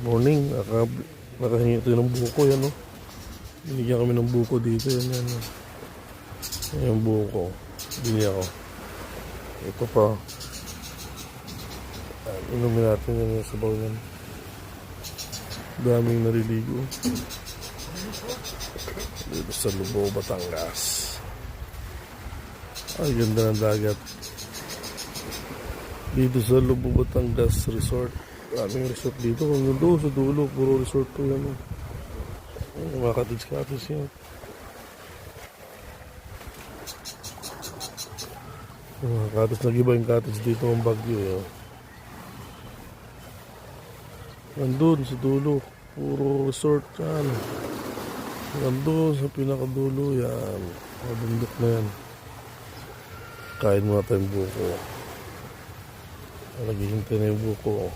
Morning, nakahingi ito ng buko yan, no? Binigyan kami ng buko dito, yan. Yan yung buko. Binigyan ako. Ito pa. Inumin natin yan yung sabaw yan. Daming naliligo. Dito sa Lubao, Batangas. Ay, ganda ng dagat. Dito sa Lubao, Batangas Resort. Aming resort dito. Hanggang doon sa dulo. Puro resort to yan. Mga cottage yan. Mga cottage. Nag-iba yung cottage dito ang Baguio. Yan. Nandun sa dulo. Puro resort yan. Nandun sa pinakadulo yan. Mabundok na yan. Kain muna tayong buko. Naghihintay na yung buko.